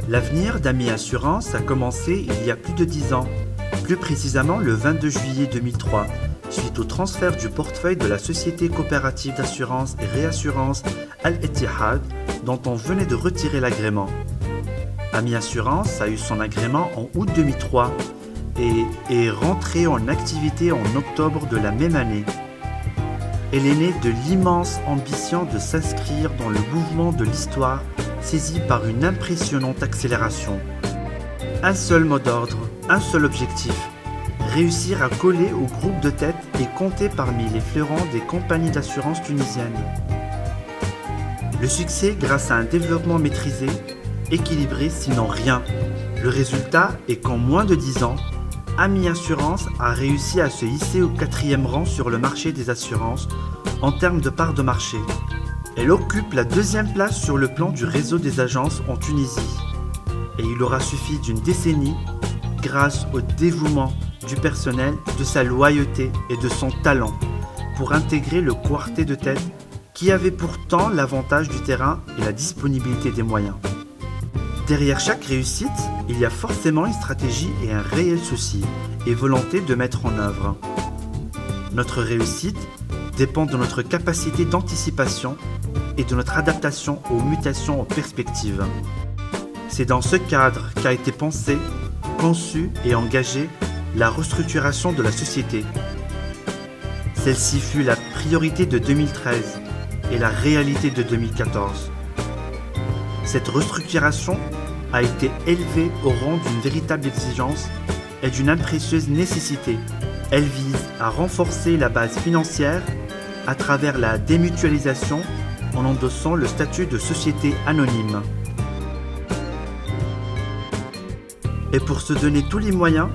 L'avenir d'Ami Assurance a commencé il y a plus de 10 ans, plus précisément le 22 juillet 2003, suite au transfert du portefeuille de la société coopérative d'assurance et réassurance Al-Ittihad, dont on venait de retirer l'agrément. Ami Assurance a eu son agrément en août 2003 et est rentrée en activité en octobre de la même année. Elle est née de l'immense ambition de s'inscrire dans le mouvement de l'histoire saisi par une impressionnante accélération. Un seul mot d'ordre, un seul objectif, réussir à coller au groupe de tête et compter parmi les fleurons des compagnies d'assurance tunisiennes. Le succès grâce à un développement maîtrisé, équilibré sinon rien. Le résultat est qu'en moins de 10 ans, Ami Assurance a réussi à se hisser au 4e rang sur le marché des assurances en termes de part de marché. Elle occupe la 2e place sur le plan du réseau des agences en Tunisie. Et il aura suffi d'une décennie, grâce au dévouement du personnel, de sa loyauté et de son talent, pour intégrer le quartet de tête qui avait pourtant l'avantage du terrain et la disponibilité des moyens. Derrière chaque réussite, il y a forcément une stratégie et un réel souci et volonté de mettre en œuvre. Notre réussite dépend de notre capacité d'anticipation et de notre adaptation aux mutations en perspective. C'est dans ce cadre qu'a été pensée, conçue et engagée la restructuration de la société. Celle-ci fut la priorité de 2013 et la réalité de 2014. Cette restructuration a été élevée au rang d'une véritable exigence et d'une impérieuse nécessité. Elle vise à renforcer la base financière à travers la démutualisation en endossant le statut de société anonyme. Et pour se donner tous les moyens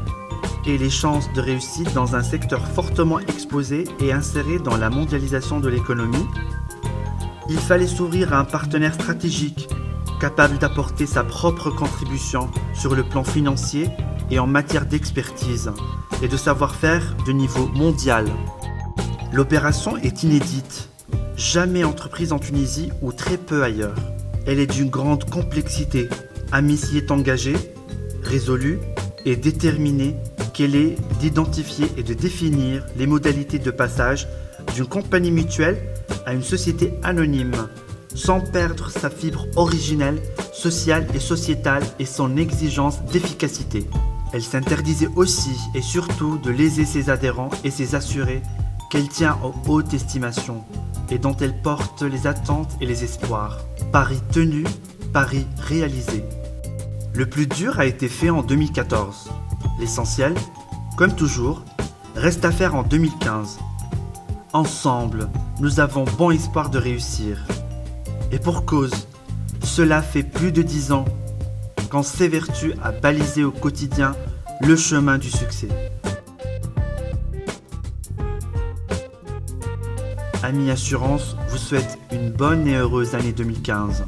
et les chances de réussite dans un secteur fortement exposé et inséré dans la mondialisation de l'économie, il fallait s'ouvrir à un partenaire stratégique capable d'apporter sa propre contribution sur le plan financier et en matière d'expertise et de savoir-faire de niveau mondial. L'opération est inédite, jamais entreprise en Tunisie ou très peu ailleurs. Elle est d'une grande complexité. Ami s'y est engagée, résolue et déterminée qu'elle est d'identifier et de définir les modalités de passage d'une compagnie mutuelle à une société anonyme, sans perdre sa fibre originelle, sociale et sociétale et son exigence d'efficacité. Elle s'interdisait aussi et surtout de léser ses adhérents et ses assurés qu'elle tient en haute estimation et dont elle porte les attentes et les espoirs. Pari tenu, pari réalisé. Le plus dur a été fait en 2014. L'essentiel, comme toujours, reste à faire en 2015. Ensemble, nous avons bon espoir de réussir. Et pour cause, cela fait plus de 10 ans qu'on s'évertue à baliser au quotidien le chemin du succès. Ami Assurance vous souhaite une bonne et heureuse année 2015.